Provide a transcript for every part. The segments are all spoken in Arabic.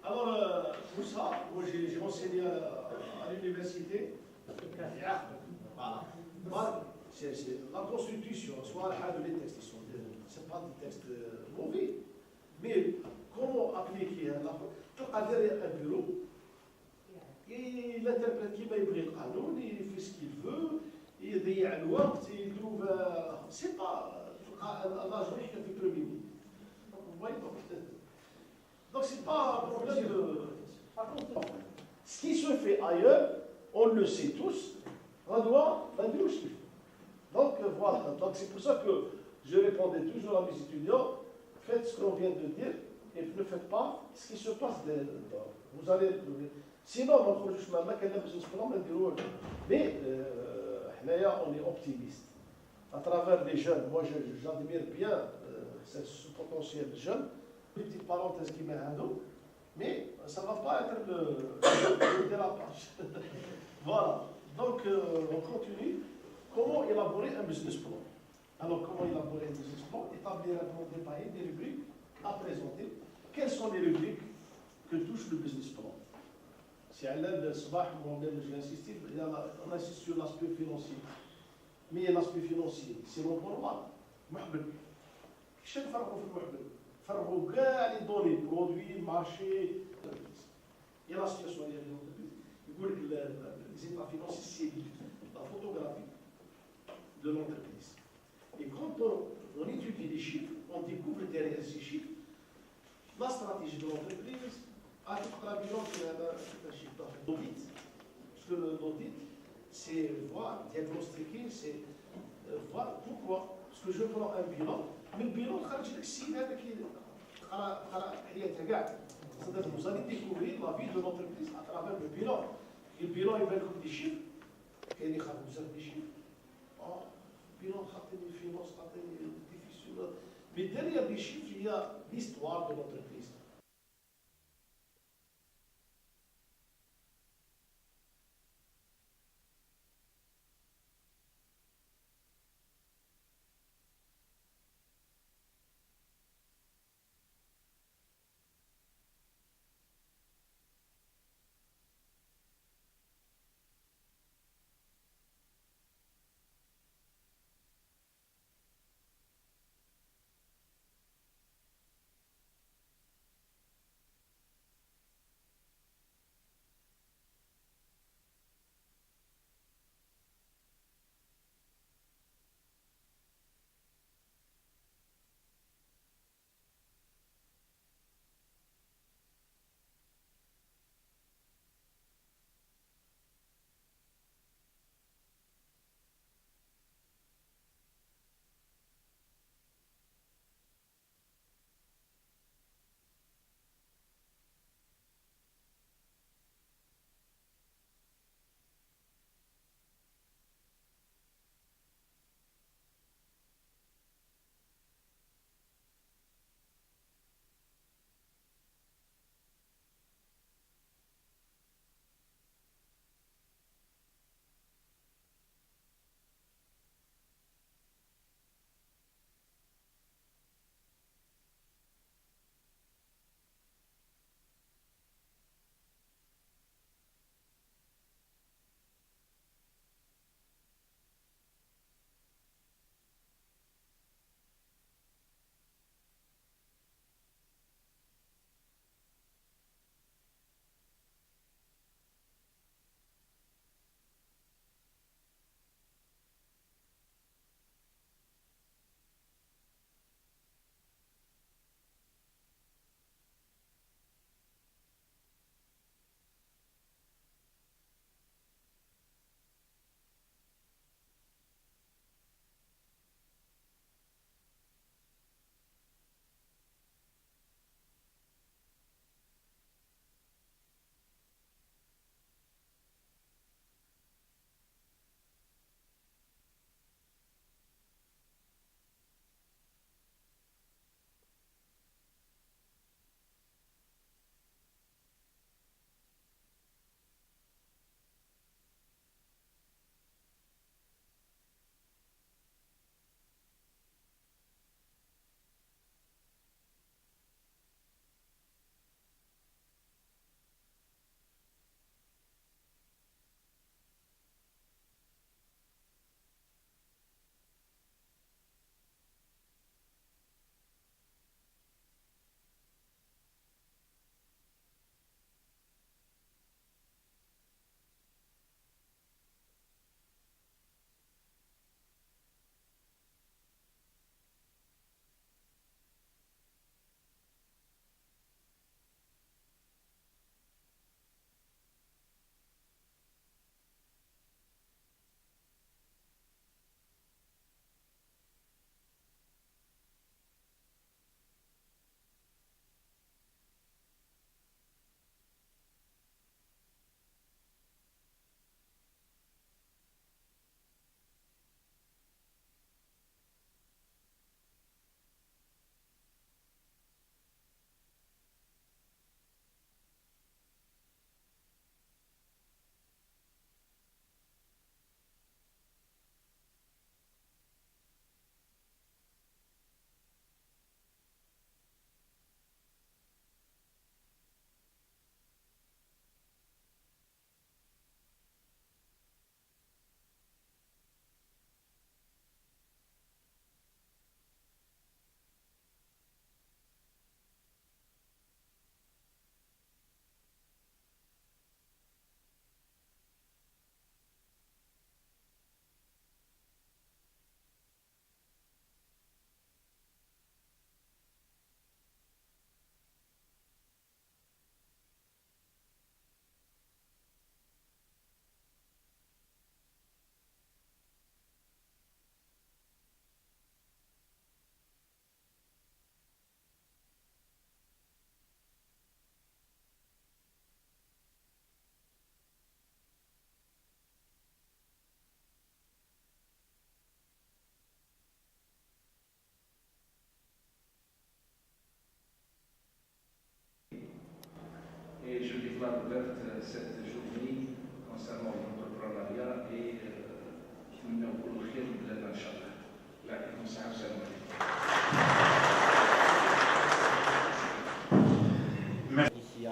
Alors, pour ça, moi j'ai enseigné à l'université. Voilà. C'est la constitution, soit les textes, ce pas des textes mauvais. Mais comment appliquer derrière un bureau, il interprète qui va يبغي القانون, il fait ce qu'il veut, il يضيع الوقت, il trouve. C'est pas. Allah je fait le premier ministre. Vous voyez, donc c'est pas un problème de. Ce qui se fait ailleurs, on le sait tous, donc voilà, donc c'est pour ça que je répondais toujours à mes étudiants, faites ce qu'on vient de dire et ne faites pas ce qui se passe dehors. Vous allez. Sinon, on mais on est optimiste. À travers les jeunes, moi j'admire bien ce potentiel jeune. Une petite parenthèse qui m'a ado, mais ça ne va pas être le dérapage. Voilà, donc on continue. Comment élaborer un business plan? Alors, comment élaborer un business plan? Établir un plan détaillé, des rubriques à présenter. Quelles sont les rubriques que touche le business plan? Si elle a le sabah, je vais insister, on insiste sur l'aspect financier. Mais l'aspect financier, c'est l'environnement. محبل. كيفاش نفرقوا في المحبل؟ نفرقوا كاع لي دوني برودوي مارشي. Et la situation de l'entreprise, les états financiers, c'est la photographie de l'entreprise. Et quand on étudie les chiffres, on découvre derrière ces chiffres la stratégie de l'entreprise, à tout la bilan qui est un chiffre d'audit. Parce que l'audit, c'est voir, diagnostiquer, c'est voir pourquoi. Parce que je prends un bilan, mais le bilan, vous allez découvrir la vie de l'entreprise à travers le bilan. Et le bilan, il va comme des chiffres. Et vous avez des chiffres. Oh, le bilan, les finances, difficile. Mais derrière les chiffres, il y a l'histoire de l'entreprise. voir ouverte cette journée concernant l'entrepreneuriat et نقول خير بلادنا ان شاء الله. يعطيكم الصحه والسلام عليكم. Ici à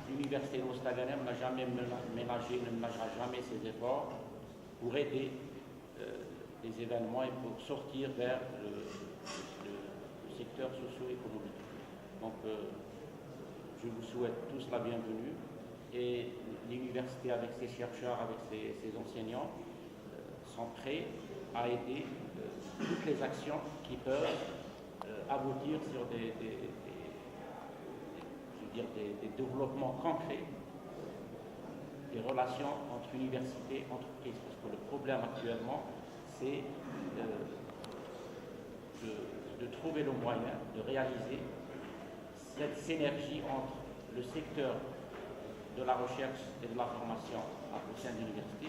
l'université de Mostaganem n'a jamais ménagé, ne ménagera jamais ses efforts pour aider les événements et pour sortir vers le secteur socio-économique. Donc je vous souhaite tous la bienvenue et l'université avec ses chercheurs, avec ses enseignants sont prêts à aider toutes les actions qui peuvent aboutir sur des développements concrets des relations entre université et entreprise. Parce que le problème actuellement, c'est de trouver le moyen de réaliser cette synergie entre le secteur de la recherche et de la formation au sein de l'université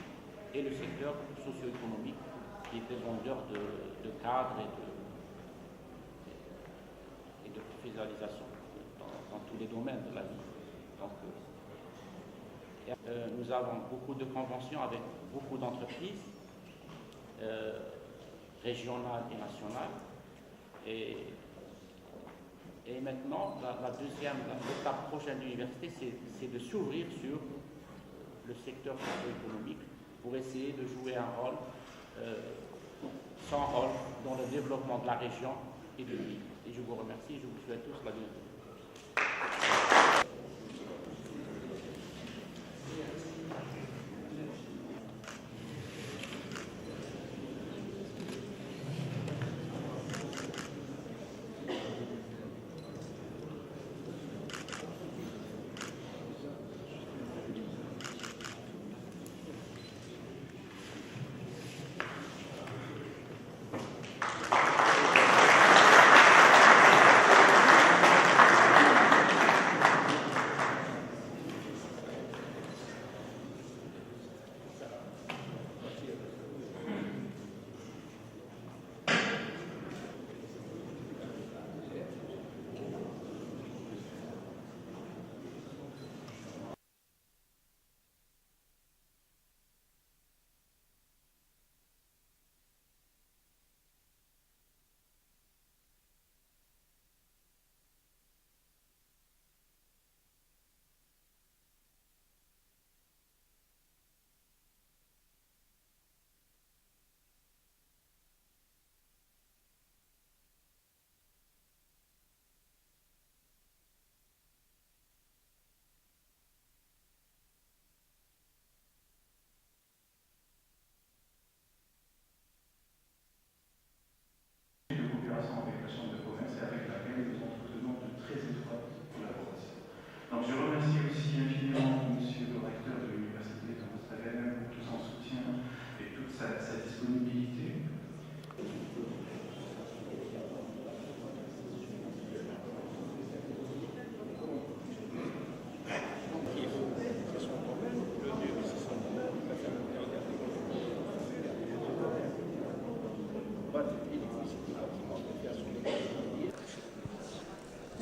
et le secteur socio-économique qui est demandeur de cadres et de professionnalisation dans tous les domaines de la vie. Donc, nous avons beaucoup de conventions avec beaucoup d'entreprises régionales et nationales. Et maintenant, l'étape prochaine de l'université, c'est de s'ouvrir sur le secteur socio-économique pour essayer de jouer un rôle, son rôle dans le développement de la région et du pays. Et je vous remercie et je vous souhaite tous la bienvenue. Avec la Chambre de commerce et avec laquelle nous entretenons de très étroites collaborations. Donc je remercie aussi infiniment Monsieur le recteur de l'Université de Mostaganem pour tout son soutien et toute sa disponibilité.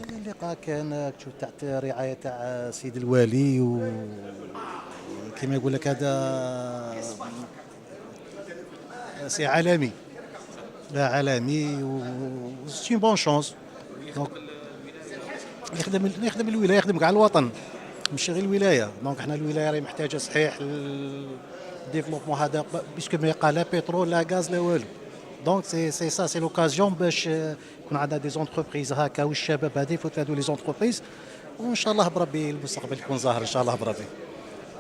اللقاء كان تحت رعاية تاع سيد الوالي وكما يقول لك هذا سي عالمي، لا عالمي و سي بون شونس. دونك يخدم الولاية، يخدم كاع الوطن ماشي غير الولاية. دونك حنا الولاية راهي محتاجة صحيح الديفلوبمون هذا باسكو ما يبقى لا بترول لا غاز لا والو. دونك سي سا سي لوكازيون باش يكون عندنا دي زونتربريز هكا والشباب هذا يفوت هذو لي زونتربريز وان شاء الله بربي المستقبل يكون ظاهر ان شاء الله بربي.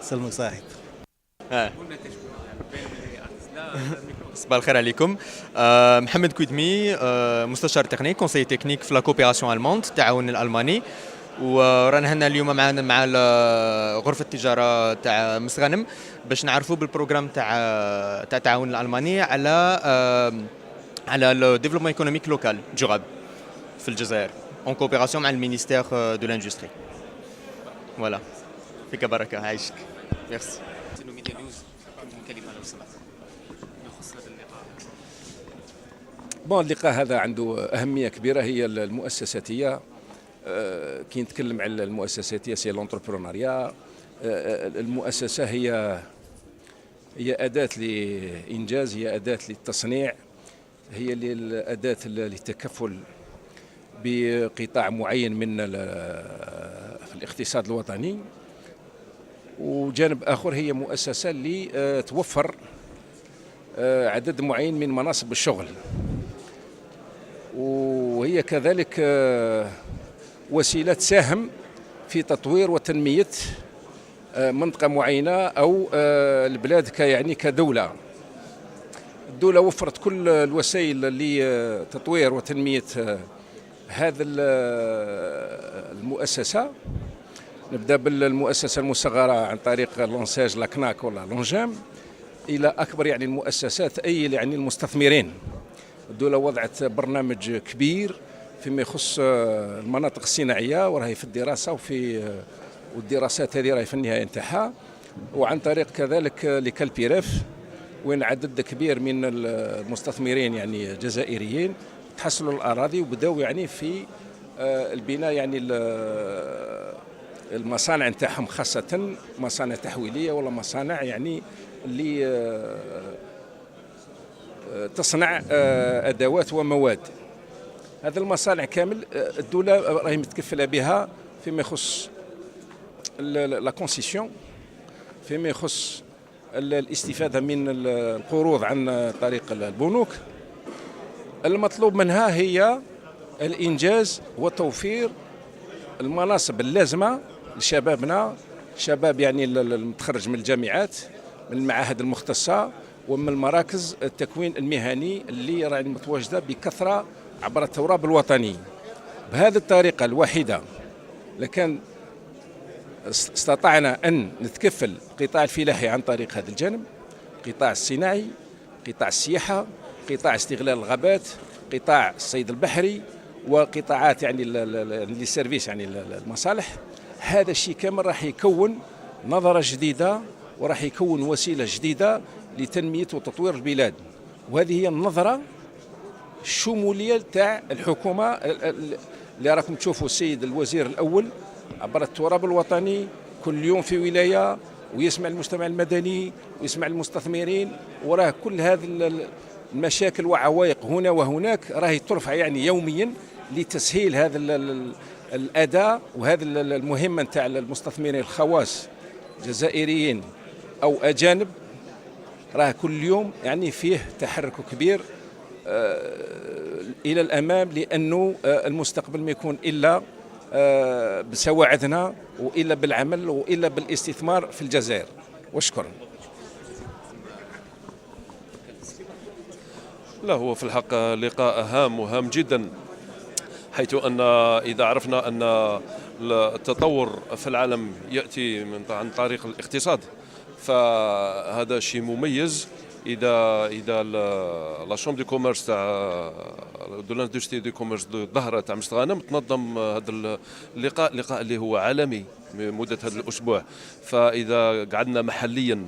سلموا سعيد. صباح الخير عليكم. محمد كويدمي، مستشار تقني كونسي تكنيك في لا كوبيراسيون الماند التعاون الالماني، ورانا هنا اليوم معنا مع غرفه التجاره تاع مستغنم باش نعرفوا بالبروغرام تاع التعاون الالماني على لو ديفلوبمون ايكونوميك لوكال دورابل في الجزائر اون كوبيراسيون مع المينيستير دو لاندستري. فوالا فيك بركه، عايشك. ميرسي. بون اللقاء هذا عنده أهمية كبيرة، هي المؤسساتية كي نتكلم على المؤسسات سي لونتربرونيا، المؤسسة هي أداة لإنجاز، هي أداة للتصنيع، هي الأداة للتكفل بقطاع معين من في الاقتصاد الوطني، وجانب آخر هي مؤسسة اللي توفر عدد معين من مناصب الشغل، وهي كذلك وسيلة تساهم في تطوير وتنمية منطقة معينة أو البلاد يعني كدولة. الدولة وفرت كل الوسائل لتطوير وتنمية هذا المؤسسة. نبدأ بالمؤسسة المصغرة عن طريق لونساج لاكناك ولا لونجام، إلى أكبر يعني المؤسسات أي يعني المستثمرين. الدولة وضعت برنامج كبير فيما يخص المناطق الصناعية، وراهي في الدراسة والدراسات هذه راهي في النهاية نتاعها، وعن طريق كذلك لكالبيريف وين عدد كبير من المستثمرين يعني جزائريين تحصلوا الأراضي وبداوا يعني في البناء يعني المصانع نتاعهم، خاصة مصانع تحويلية ولا مصانع يعني اللي تصنع أدوات ومواد. هذه المصانع كامل الدولة راهي متكفلة بها فيما يخص لا كونسيسيون، فيما يخص الاستفادة من القروض عن طريق البنوك. المطلوب منها هي الإنجاز وتوفير المناصب اللازمة لشبابنا، شباب يعني المتخرج من الجامعات، من المعاهد المختصة ومن مراكز التكوين المهني اللي راهي متواجدة بكثرة عبر التراب الوطني. بهذه الطريقة الوحيدة لكان استطعنا أن نتكفل القطاع الفلاحي عن طريق هذا الجانب، القطاع الصناعي، قطاع السياحة، قطاع استغلال الغابات، قطاع الصيد البحري، وقطاعات يعني السيرفيس يعني المصالح. هذا الشيء كامل راح يكون نظرة جديدة وراح يكون وسيلة جديدة لتنمية وتطوير البلاد. وهذه هي النظرة الشمولية تاع الحكومة اللي راكم تشوفوا السيد الوزير الأول عبر التراب الوطني كل يوم في ولاية، ويسمع المجتمع المدني ويسمع المستثمرين، وراه كل هذه المشاكل وعوائق هنا وهناك راهي ترفع يعني يوميا لتسهيل هذا الأداء وهذا المهمة نتاع المستثمرين الخواص جزائريين أو أجانب. راه كل يوم يعني فيه تحرك كبير إلى الأمام، لأنه المستقبل ما يكون إلا بسواعدنا وإلا بالعمل وإلا بالاستثمار في الجزائر. وشكرا. لا، هو في الحق لقاء هام وهام جدا، حيث أن إذا عرفنا أن التطور في العالم يأتي عن طريق الاقتصاد، فهذا شيء مميز. إذا لا شوم دو كوميرس تاع دو لاندستري دو كوميرس ظهرت تاع مستغانم تنظم هذا اللقاء اللي هو عالمي مدة هذا الأسبوع. فإذا قعدنا محليا،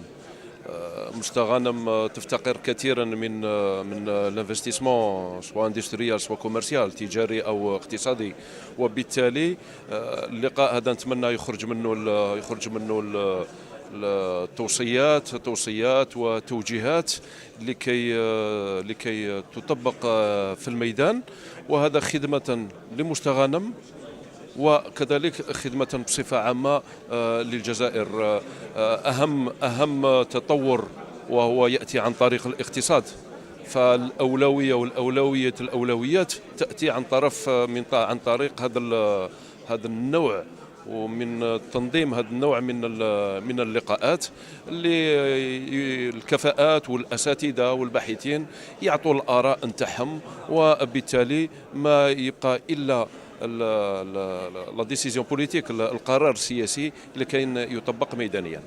مستغانم تفتقر كثيرا من الانفستيسمون سواء اندستريال سواء كوميرسيال، تجاري او اقتصادي، وبالتالي اللقاء هذا نتمنى يخرج منه توصيات وتوجيهات لكي تطبق في الميدان، وهذا خدمة لمستغانم وكذلك خدمة بصفة عامة للجزائر. أهم تطور وهو يأتي عن طريق الاقتصاد، فالأولوية الأولويات تأتي عن طريق هذا النوع ومن تنظيم هذا النوع من اللقاءات، اللي الكفاءات والأساتذة والباحثين يعطوا الآراء نتاعهم، وبالتالي ما يبقى إلا لا ديسيزيون بوليتيك، القرار السياسي اللي كاين يطبق ميدانيا.